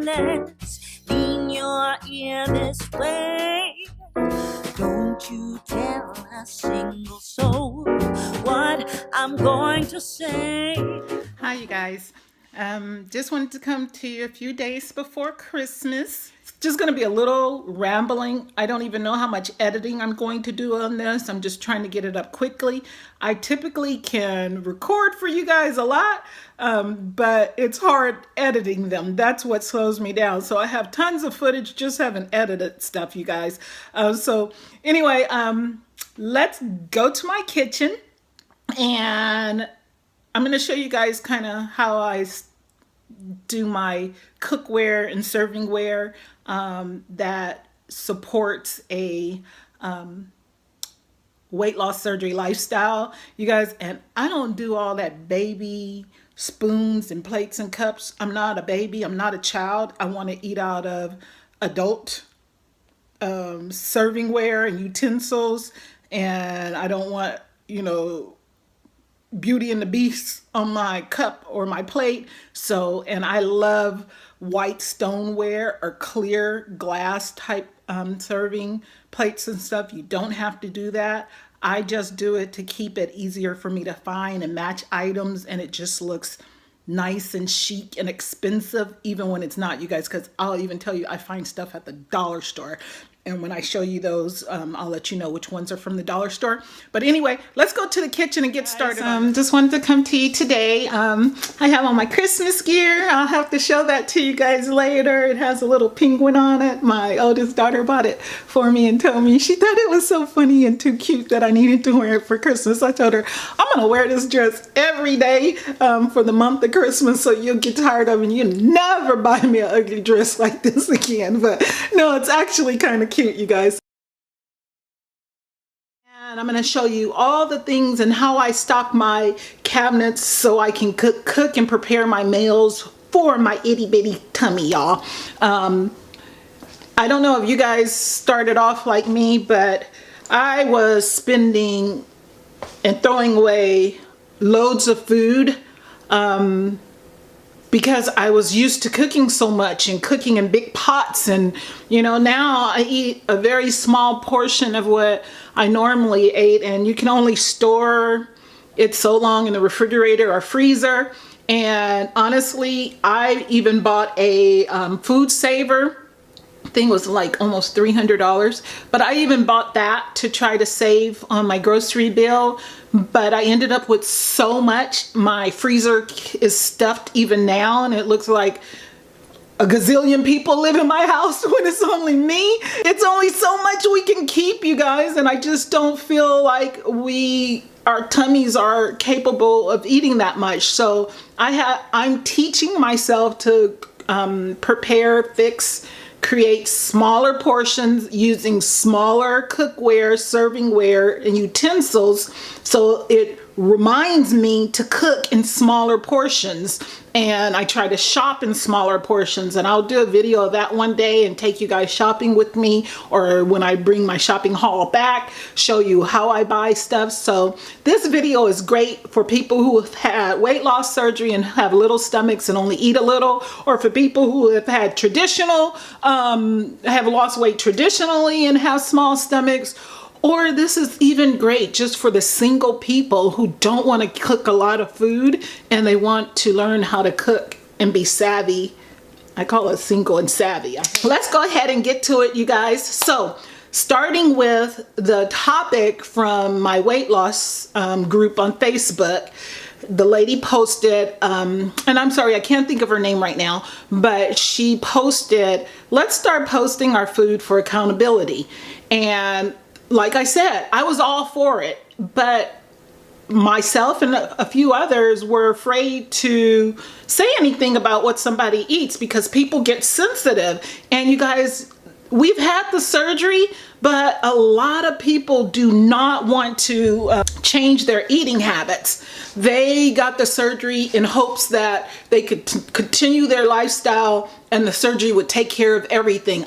silence in your ear this way. Don't you tell a single soul what I'm going to say. Hi, you guys. Just wanted to come to you a few days before Christmas. It's just going to be a little rambling. I don't even know how much editing I'm going to do on this. I'm just trying to get it up quickly. I typically can record for you guys a lot, but it's hard editing them. That's what slows me down. So I have tons of footage, just haven't edited stuff, you guys. So anyway, let's go to my kitchen and I'm going to show you guys kind of how I do my cookware and servingware that supports a weight loss surgery lifestyle, you guys. And I don't do all that baby spoons and plates and cups. I'm not a baby. I'm not a child. I want to eat out of adult servingware and utensils. And I don't want, Beauty and the Beast on my cup or my plate. So, and I love white stoneware or clear glass type serving plates and stuff. You don't have to do that. I just do it to keep it easier for me to find and match items, and it just looks nice and chic and expensive even when it's not, you guys, because I'll even tell you I find stuff at the dollar store. And when I show you those, I'll let you know which ones are from the dollar store. But anyway, let's go to the kitchen and get started. Just wanted to come to you today. I have on my Christmas gear. I'll have to show that to you guys later. It has a little penguin on it. My oldest daughter bought it for me and told me she thought it was so funny and too cute that I needed to wear it for Christmas. I told her, I'm gonna wear this dress every day for the month of Christmas, so you'll get tired of it and you'll never buy me an ugly dress like this again. But no, it's actually kind of cute, you guys. And I'm going to show you all the things and how I stock my cabinets so I can cook and prepare my meals for my itty bitty tummy, y'all. I don't know if you guys started off like me, but I was spending and throwing away loads of food because I was used to cooking so much and cooking in big pots, and now I eat a very small portion of what I normally ate, and you can only store it so long in the refrigerator or freezer. And honestly, I even bought a food saver. Thing was like almost $300, but I even bought that to try to save on my grocery bill. But I ended up with so much. My freezer is stuffed even now, and it looks like a gazillion people live in my house when it's only me. It's only so much we can keep, you guys, and I just don't feel like our tummies are capable of eating that much. So I'm teaching myself to prepare, create smaller portions using smaller cookware, servingware, and utensils, so it reminds me to cook in smaller portions. And I try to shop in smaller portions, and I'll do a video of that one day and take you guys shopping with me, or when I bring my shopping haul back, show you how I buy stuff. So this video is great for people who have had weight loss surgery and have little stomachs and only eat a little, or for people who have had have lost weight traditionally and have small stomachs. Or this is even great just for the single people who don't want to cook a lot of food and they want to learn how to cook and be savvy. I call it single and savvy. Let's go ahead and get to it, you guys. So starting with the topic from my weight loss group on Facebook, the lady posted, and I'm sorry, I can't think of her name right now, but she posted, let's start posting our food for accountability. And like I said, I was all for it, but myself and a few others were afraid to say anything about what somebody eats because people get sensitive. And you guys, we've had the surgery, but a lot of people do not want to change their eating habits. They got the surgery in hopes that they could continue their lifestyle and the surgery would take care of everything.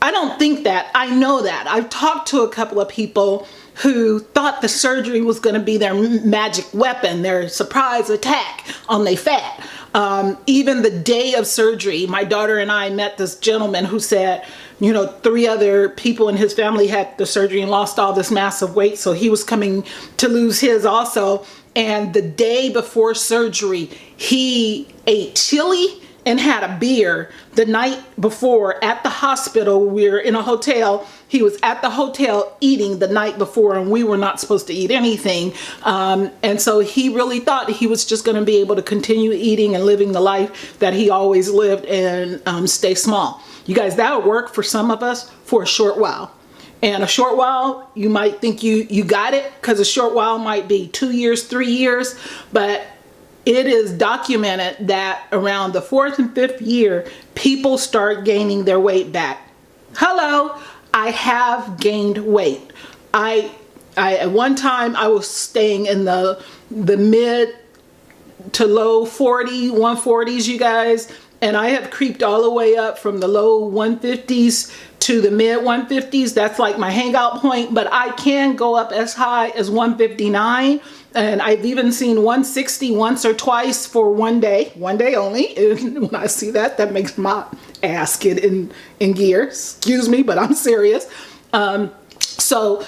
I don't think that. I know that. I've talked to a couple of people who thought the surgery was going to be their magic weapon, their surprise attack on their fat. Even the day of surgery, my daughter and I met this gentleman who said, 3 other people in his family had the surgery and lost all this massive weight. So he was coming to lose his also. And the day before surgery, he ate chili and had a beer the night before at the hospital. We were in a hotel. He was at the hotel eating the night before, and we were not supposed to eat anything. And so he really thought he was just going to be able to continue eating and living the life that he always lived and stay small. You guys, that'll work for some of us for a short while. And a short while, you might think you got it, because a short while might be 2 years, 3 years, but it is documented that around the 4th and 5th year, people start gaining their weight back. Hello, I have gained weight. I at one time I was staying in the mid to low 140s, you guys, and I have creeped all the way up from the low 150s to the mid 150s. That's like my hangout point, but I can go up as high as 159. And I've even seen 160 once or twice for one day only. And when I see that, that makes my ass get in gear. Excuse me, but I'm serious. So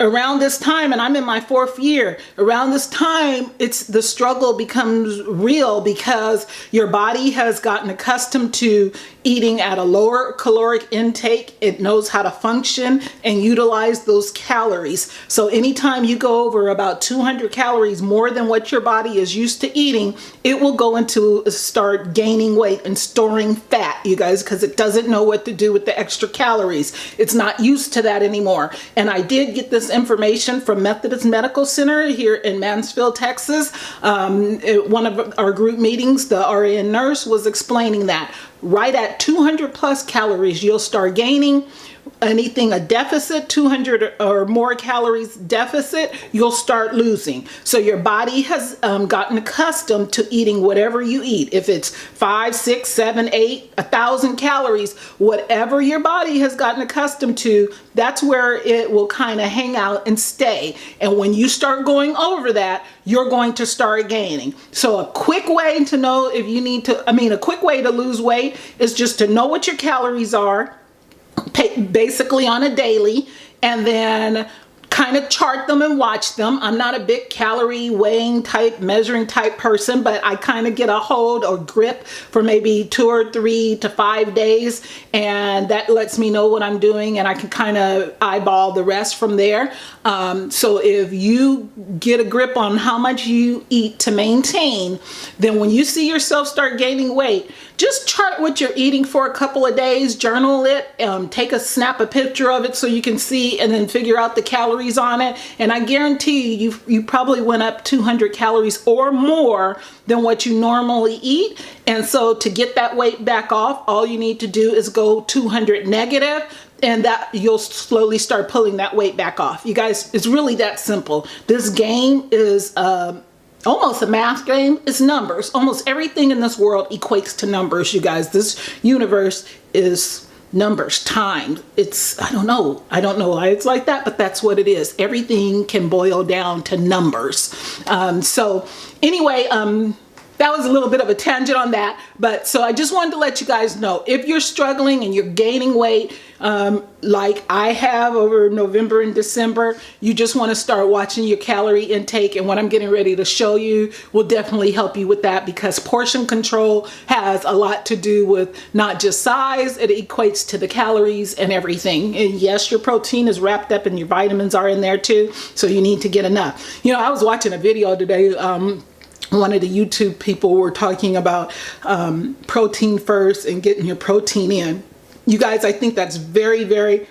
around this time, and I'm in my 4th year, around this time, the struggle becomes real, because your body has gotten accustomed to eating at a lower caloric intake. It knows how to function and utilize those calories. So anytime you go over about 200 calories more than what your body is used to eating, it will go into start gaining weight and storing fat, you guys, because it doesn't know what to do with the extra calories. It's not used to that anymore. And I did get this information from Methodist Medical Center here in Mansfield, Texas. At one of our group meetings, the RN nurse was explaining that right at 200 plus calories, you'll start gaining. Anything a deficit, 200 or more calories deficit, you'll start losing. So your body has gotten accustomed to eating whatever you eat. If it's 5, 6, 7, 8, 1,000 calories, whatever your body has gotten accustomed to, that's where it will kind of hang out and stay. And when you start going over that, you're going to start gaining. So a quick way to know if you need to, a quick way to lose weight is just to know what your calories are, basically on a daily, and then kind of chart them and watch them. I'm not a big calorie weighing type, measuring type person, but I kind of get a hold or grip for maybe 2 or 3 to 5 days, and that lets me know what I'm doing, and I can kind of eyeball the rest from there. So if you get a grip on how much you eat to maintain, then when you see yourself start gaining weight, just chart what you're eating for a couple of days, journal it, snap a picture of it so you can see, and then figure out the calories on it. And I guarantee you probably went up 200 calories or more than what you normally eat. And so to get that weight back off, all you need to do is go 200 negative, and that you'll slowly start pulling that weight back off. You guys, it's really that simple. This game is almost a math game. It's numbers. Almost everything in this world equates to numbers, you guys. This universe is numbers, time. I don't know why it's like that, but that's what it is. Everything can boil down to numbers. So anyway, that was a little bit of a tangent on that, but so I just wanted to let you guys know, if you're struggling and you're gaining weight, like I have over November and December, you just want to start watching your calorie intake, and what I'm getting ready to show you will definitely help you with that, because portion control has a lot to do with not just size, it equates to the calories and everything. And yes, your protein is wrapped up and your vitamins are in there too, so you need to get enough. I was watching a video today, one of the YouTube people were talking about protein first and getting your protein in. You guys, I think that's very, very,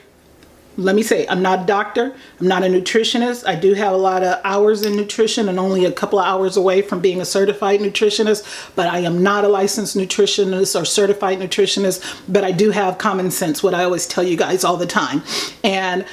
let me say, I'm not a doctor, I'm not a nutritionist. I do have a lot of hours in nutrition and only a couple of hours away from being a certified nutritionist, but I am not a licensed nutritionist or certified nutritionist, but I do have common sense, what I always tell you guys all the time. And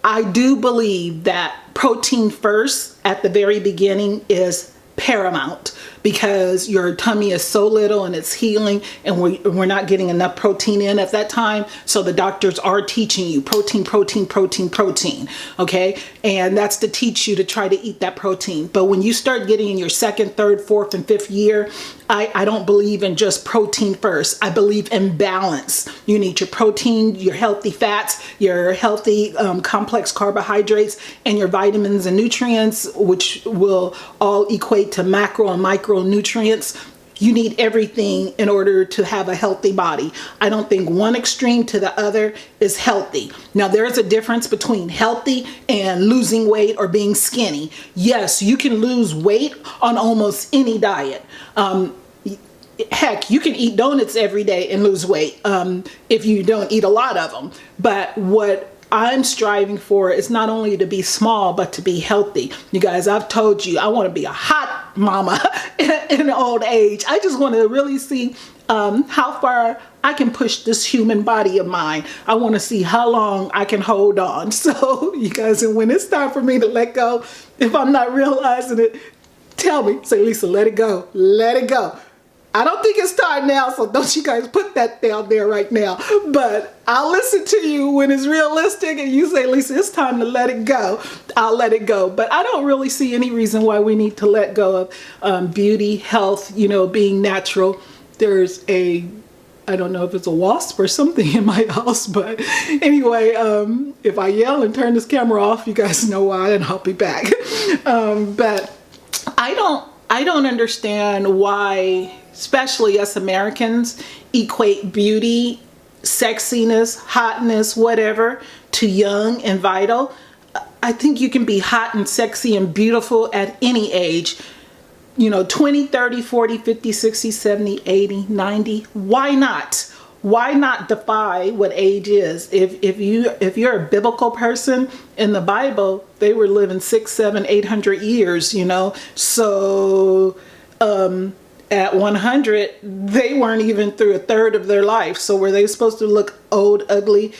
I do believe that protein first at the very beginning is paramount, because your tummy is so little and it's healing, and we're not getting enough protein in at that time. So the doctors are teaching you protein, protein, protein, protein. Okay. And that's to teach you to try to eat that protein. But when you start getting in your second, third, fourth, and fifth year, I don't believe in just protein first. I believe in balance. You need your protein, your healthy fats, your healthy complex carbohydrates, and your vitamins and nutrients, which will all equate to macro and micronutrients. You need everything in order to have a healthy body. I don't think one extreme to the other is healthy. Now, there is a difference between healthy and losing weight or being skinny. Yes, you can lose weight on almost any diet. Heck, you can eat donuts every day and lose weight if you don't eat a lot of them. But what I'm striving for is not only to be small, but to be healthy. You guys, I've told you, I want to be a hot mama in old age. I just want to really see how far I can push this human body of mine. I want to see how long I can hold on. So you guys, and when it's time for me to let go, if I'm not realizing it, tell me. Say, Lisa, let it go. Let it go. I don't think it's time now, so don't you guys put that down there right now. But I'll listen to you when it's realistic and you say, Lisa, it's time to let it go. I'll let it go. But I don't really see any reason why we need to let go of beauty, health, being natural. There's I don't know if it's a wasp or something in my house, but anyway, if I yell and turn this camera off, you guys know why, and I'll be back. But I don't understand why, especially us Americans, equate beauty, sexiness, hotness, whatever, to young and vital. I think you can be hot and sexy and beautiful at any age. 20, 30, 40, 50, 60, 70, 80, 90. Why not? Why not defy what age is? If you're a biblical person, in the Bible, they were living 600, 700, 800 years, So at 100, they weren't even through a third of their life. So were they supposed to look old, ugly,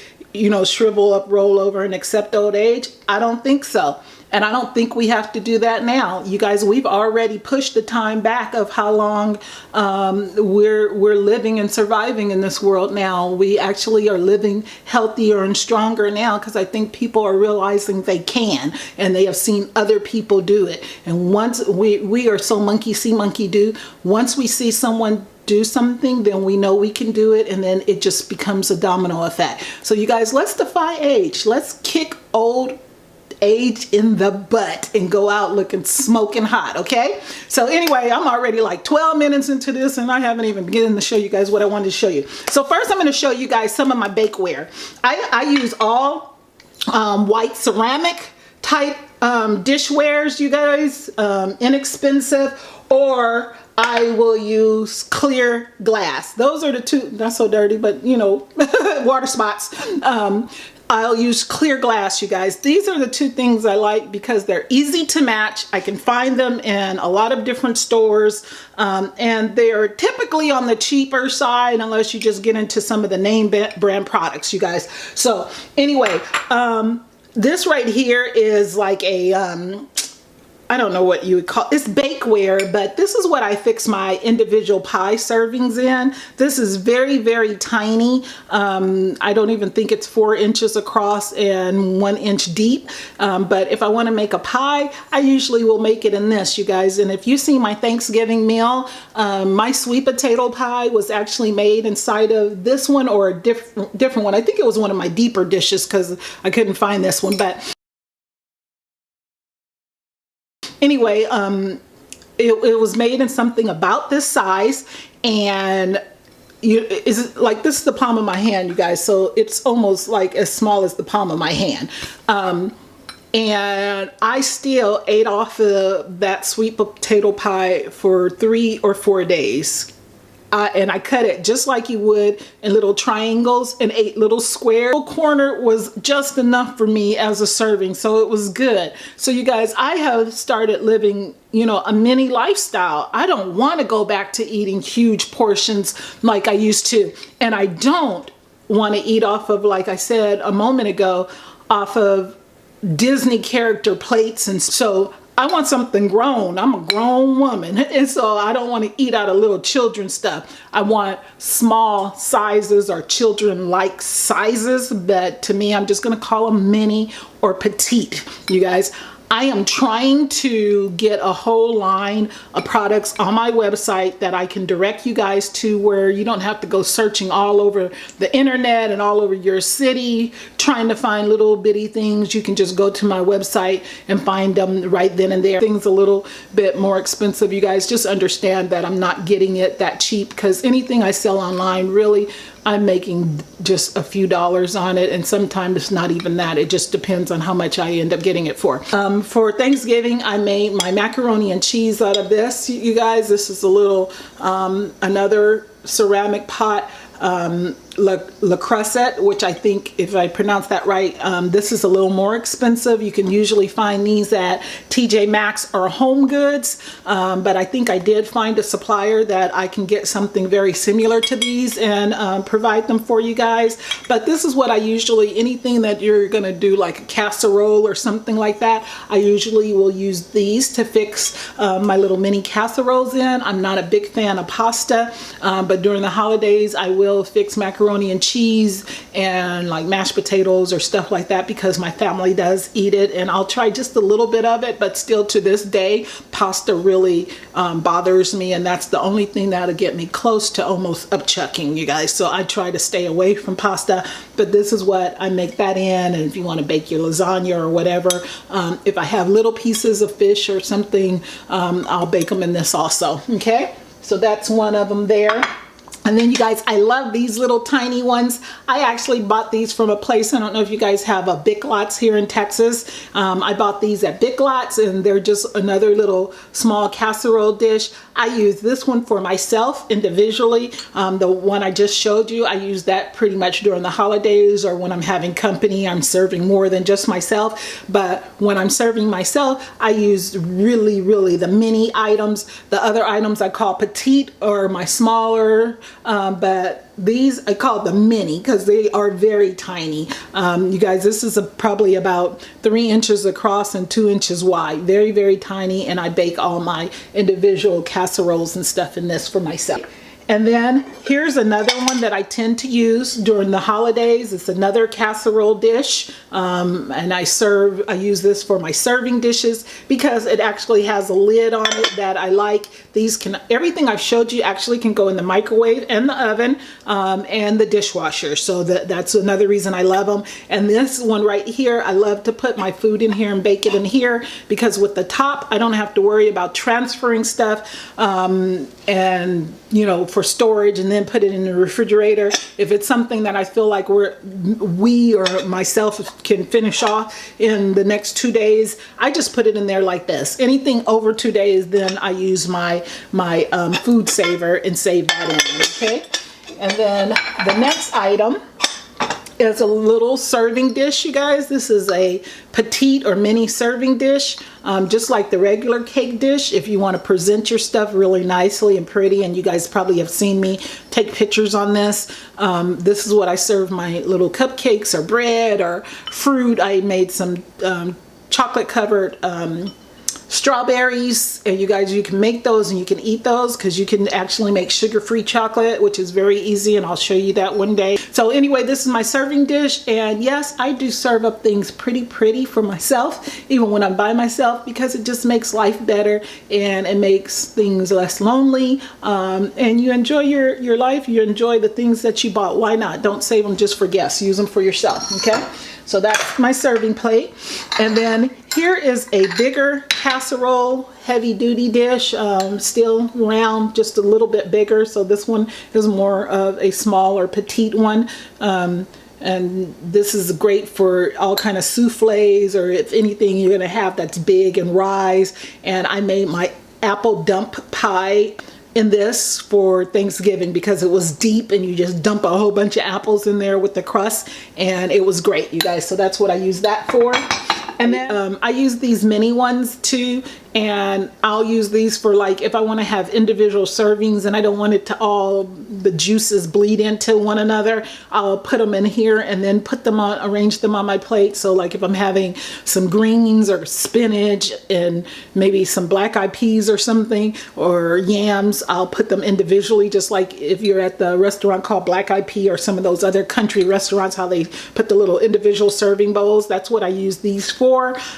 shrivel up, roll over, and accept old age? I don't think so. And I don't think we have to do that now. You guys, we've already pushed the time back of how long we're living and surviving in this world now. We actually are living healthier and stronger now because I think people are realizing they can, and they have seen other people do it. And once we are so monkey see, monkey do. Once we see someone do something, then we know we can do it, and then it just becomes a domino effect. So you guys, let's defy age. Let's kick old age in the butt and go out looking smoking hot. Okay, so anyway, I'm already like 12 minutes into this and I haven't even begun to show you guys what I wanted to show you. So first I'm going to show you guys some of my bakeware. I use all white ceramic type dishwares, you guys, inexpensive, or I will use clear glass. Those are the two. Not so dirty, but water spots. I'll use clear glass, you guys. These are the two things I like because they're easy to match. I can find them in a lot of different stores, and they're typically on the cheaper side unless you just get into some of the name brand products, you guys. So anyway, this right here is like a I don't know what you would call it's bakeware, but this is what I fix my individual pie servings in. This is very, very tiny. I don't even think it's 4 inches across and 1 inch deep. But if I want to make a pie, I usually will make it in this, you guys. And if you see my Thanksgiving meal, my sweet potato pie was actually made inside of this one or a different one. I think it was one of my deeper dishes because I couldn't find this one, but anyway, it was made in something about this size, and this is the palm of my hand, you guys. So it's almost like as small as the palm of my hand. And I still ate off of that sweet potato pie for 3 or 4 days. And I cut it just like you would in little triangles and 8 little squares. The corner was just enough for me as a serving, so it was good. So you guys, I have started living, a mini lifestyle. I don't want to go back to eating huge portions like I used to. And I don't want to eat off of, like I said a moment ago, off of Disney character plates. And so I want something grown. I'm a grown woman. And so I don't want to eat out of little children stuff. I want small sizes or children-like sizes. But to me, I'm just going to call them mini or petite, you guys. I am trying to get a whole line of products on my website that I can direct you guys to, where you don't have to go searching all over the internet and all over your city trying to find little bitty things. You can just go to my website and find them right then and there. Things a little bit more expensive, you guys just understand that I'm not getting it that cheap, because anything I sell online, really, I'm making just a few dollars on it, and sometimes it's not even that. It just depends on how much I end up getting it for. For Thanksgiving, I made my macaroni and cheese out of this. You guys, this is a little, another ceramic pot, Le Creuset, which I think, if I pronounce that right, this is a little more expensive. You can usually find these at TJ Maxx or Home Goods, but I think I did find a supplier that I can get something very similar to these and provide them for you guys. But this is what I usually, anything that you're gonna do like a casserole or something like that, I usually will use these to fix my little mini casseroles in. I'm not a big fan of pasta, but during the holidays I will fix macaroni and cheese and like mashed potatoes or stuff like that, because my family does eat it, and I'll try just a little bit of it. But still, to this day, pasta really bothers me, and that's the only thing that'll get me close to almost upchucking, you guys. So I try to stay away from pasta, but this is what I make that in. And if you want to bake your lasagna or whatever, if I have little pieces of fish or something, I'll bake them in this also. Okay, so that's one of them there. And then, you guys, I love these little tiny ones. I actually bought these from a place, I don't know if you guys have a Big Lots here in Texas. I bought these at Big Lots, and they're just another little small casserole dish. I use this one for myself individually. The one I just showed you, I use that pretty much during the holidays, or when I'm having company, I'm serving more than just myself. But when I'm serving myself, I use really the mini items. The other items I call petite, or my smaller, but these I call the mini because they are very tiny. You guys, this is probably about 3 inches across and 2 inches wide. Very tiny, and I bake all my individual casseroles and stuff in this for myself. And then here's another one that I tend to use during the holidays. It's another casserole dish, and I use this for my serving dishes because it actually has a lid on it that I like. These can, everything I've showed you actually can go in the microwave and the oven, and the dishwasher. So that's another reason I love them. And this one right here, I love to put my food in here and bake it in here, because with the top, I don't have to worry about transferring stuff, and you know, for storage, and then put it in the refrigerator. If it's something that I feel like we or myself can finish off in the next 2 days, I just put it in there like this. Anything over 2 days, then I use my food saver and save that in, okay? And then the next item is a little serving dish, you guys. This is a petite or mini serving dish, just like the regular cake dish. If you want to present your stuff really nicely and pretty, and you guys probably have seen me take pictures on this. This is what I serve my little cupcakes or bread or fruit. I made some chocolate covered strawberries, and you guys, you can make those and you can eat those, because you can actually make sugar-free chocolate, which is very easy, and I'll show you that one day. So anyway, this is my serving dish, and yes, I do serve up things pretty for myself, even when I'm by myself, because it just makes life better, and it makes things less lonely, and you enjoy your life. You enjoy the things that you bought. Why not? Don't save them just for guests. Use them for yourself, okay? So that's my serving plate. And then here is a bigger casserole, heavy duty dish, still round, just a little bit bigger. So this one is more of a smaller petite one. And this is great for all kind of souffles, or if anything you're gonna have that's big and rise. And I made my apple dump pie in this for Thanksgiving because it was deep, and you just dump a whole bunch of apples in there with the crust, and it was great, you guys. So that's what I use that for. And then I use these mini ones too, and I'll use these for like if I want to have individual servings and I don't want it to all the juices bleed into one another, I'll put them in here and then put them on, arrange them on my plate. So like if I'm having some greens or spinach and maybe some black eyed peas or something, or yams, I'll put them individually, just like if you're at the restaurant called Black Eyed Pea or some of those other country restaurants, how they put the little individual serving bowls. That's what I use these for.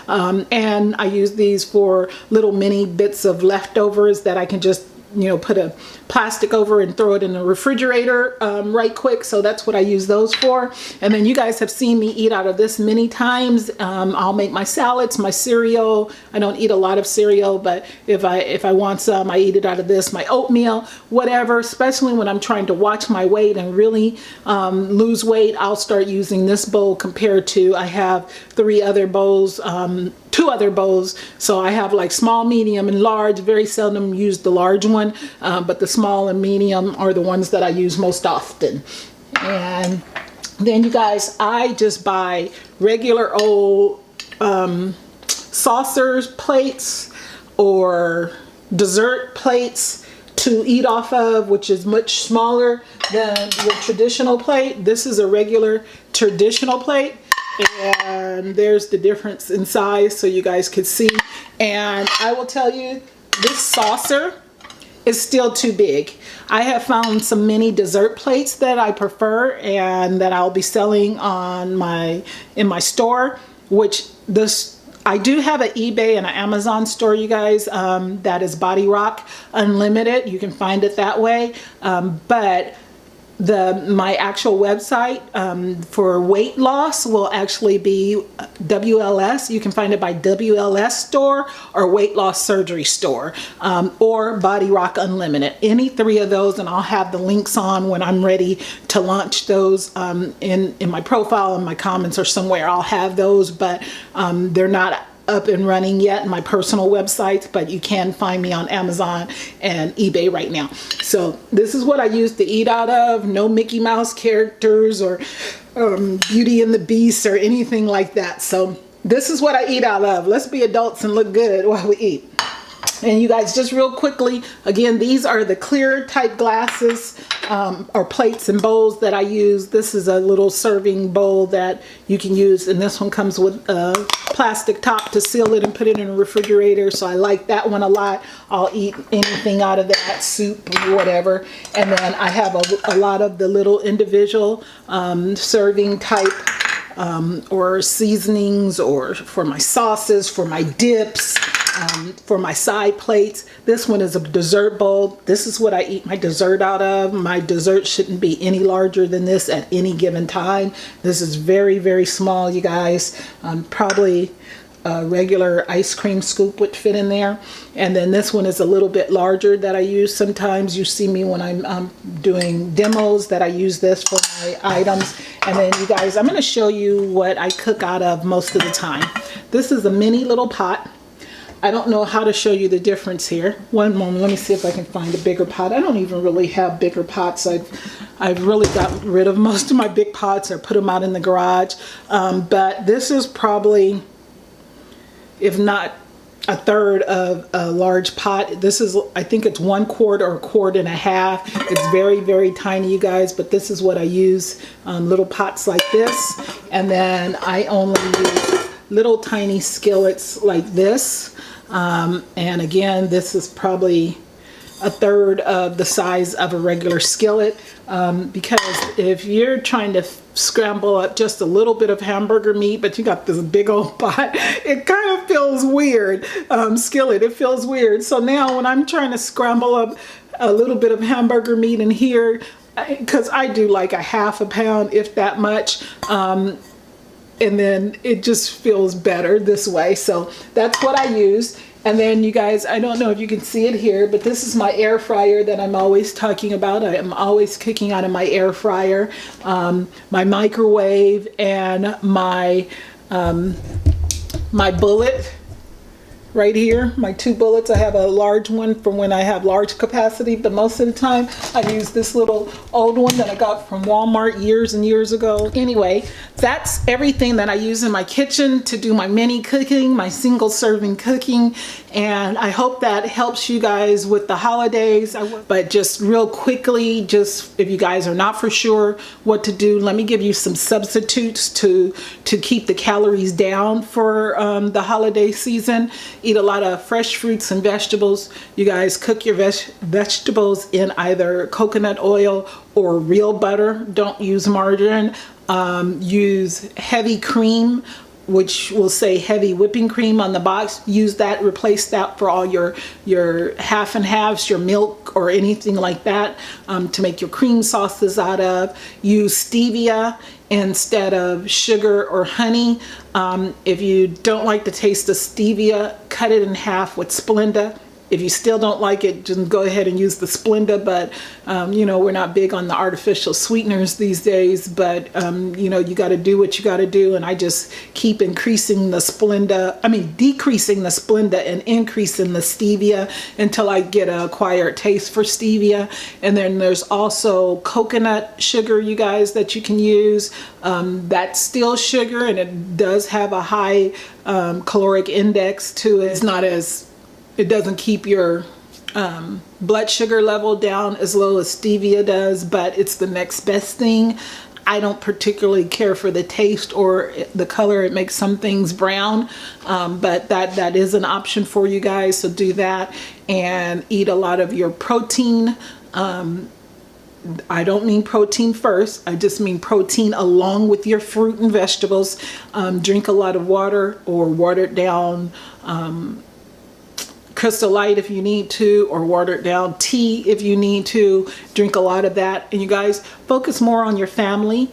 And I use these for little mini bits of leftovers that I can just, you know, put a plastic over and throw it in the refrigerator right quick. So that's what I use those for. And then you guys have seen me eat out of this many times. I'll make my salads, my cereal. I don't eat a lot of cereal, but if I want some, I eat it out of this, my oatmeal, whatever. Especially when I'm trying to watch my weight and really lose weight, I'll start using this bowl compared to, I have 3 other bowls, 2 other bowls. So I have like small, medium, and large. Very seldom use the large one, but the small and medium are the ones that I use most often. And then you guys, I just buy regular old saucers plates or dessert plates to eat off of, which is much smaller than your traditional plate. This is a regular traditional plate. And there's the difference in size so you guys could see. And I will tell you, this saucer is still too big. I have found some mini dessert plates that I prefer and that I'll be selling on in my store, which I do have an eBay and an Amazon store, you guys, that is Body Rock Unlimited. You can find it that way. But my actual website for weight loss will actually be WLS. You can find it by WLS store or Weight Loss Surgery store, or Body Rock Unlimited. Any 3 of those, and I'll have the links on when I'm ready to launch those in my profile and my comments or somewhere. I'll have those, but they're not up and running yet in my personal websites, but you can find me on Amazon and eBay right now. So this is what I used to eat out of. No Mickey Mouse characters or Beauty and the Beast or anything like that. So this is what I eat out of. Let's be adults and look good while we eat. And you guys, just real quickly, again, these are the clear type glasses or plates and bowls that I use. This is a little serving bowl that you can use, and this one comes with a plastic top to seal it and put it in a refrigerator. So I like that one a lot. I'll eat anything out of that, soup or whatever. And then I have a lot of the little individual serving type or seasonings, or for my sauces, for my dips, for my side plates. This one is a dessert bowl. This is what I eat my dessert out of. My dessert shouldn't be any larger than this at any given time. This is very, very small, you guys. Probably a regular ice cream scoop would fit in there. And then this one is a little bit larger that I use. Sometimes you see me when I'm doing demos that I use this for my items. And then you guys, I'm going to show you what I cook out of most of the time. This is a mini little pot. I don't know how to show you the difference here. One moment, let me see if I can find a bigger pot. I don't even really have bigger pots. I've really got rid of most of my big pots or put them out in the garage. But this is probably, if not a third of a large pot. This is, I think it's 1 quart or 1.5 quarts. It's very, very tiny, you guys, but this is what I use, little pots like this. And then I only use little tiny skillets like this. And again, this is probably a third of the size of a regular skillet, because if you're trying to scramble up just a little bit of hamburger meat, but you got this big old pot, it kind of feels weird. Skillet, it feels weird. So now when I'm trying to scramble up a little bit of hamburger meat in here, because I do like a 1/2 pound, if that much, and then it just feels better this way. So that's what I use. And then you guys, I don't know if you can see it here, but this is my air fryer that I'm always talking about. I am always cooking out of my air fryer, my microwave, and my my bullet right here, my 2 bullets. I have a large one from when I have large capacity, but most of the time I use this little old one that I got from Walmart years and years ago. Anyway, that's everything that I use in my kitchen to do my mini cooking, my single serving cooking, and I hope that helps you guys with the holidays. But just real quickly, just if you guys are not for sure what to do, let me give you some substitutes to keep the calories down for the holiday season. Eat a lot of fresh fruits and vegetables. You guys cook your vegetables in either coconut oil or real butter. Don't use margarine. Use heavy cream, which will say heavy whipping cream on the box. Use that, replace that for all your half and halves, your milk or anything like that, to make your cream sauces out of. Use stevia instead of sugar or honey. If you don't like the taste of stevia, cut it in half with Splenda. If you still don't like it, just go ahead and use the Splenda, but you know, we're not big on the artificial sweeteners these days, but you know, you got to do what you got to do, and I just keep increasing the Splenda, decreasing the Splenda and increasing the stevia until I get an acquired taste for stevia. And then there's also coconut sugar, you guys, that you can use. That's still sugar, and it does have a high caloric index to it. It's not as, it doesn't keep your blood sugar level down as low as stevia does, but it's the next best thing. I don't particularly care for the taste or the color. It makes some things brown, but that is an option for you guys, so do that. And eat a lot of your protein. I don't mean protein first, I just mean protein along with your fruit and vegetables. Drink a lot of water or watered down Crystal Light if you need to, or watered down tea if you need to. Drink a lot of that. And you guys, focus more on your family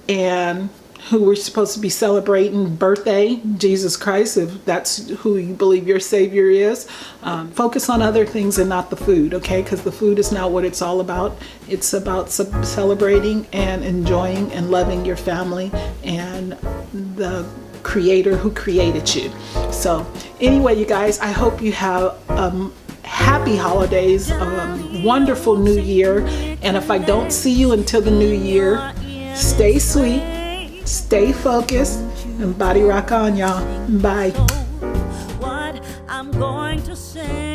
and who we're supposed to be celebrating birthday, Jesus Christ, if that's who you believe your Savior is. Focus on other things and not the food, okay? Because the food is not what it's all about. It's about celebrating and enjoying and loving your family and the Creator who created you. So anyway, you guys, I hope you have happy holidays, a wonderful new year. And if I don't see you until the new year, stay sweet, stay focused, and body rock on, y'all. Bye. What I'm going to say.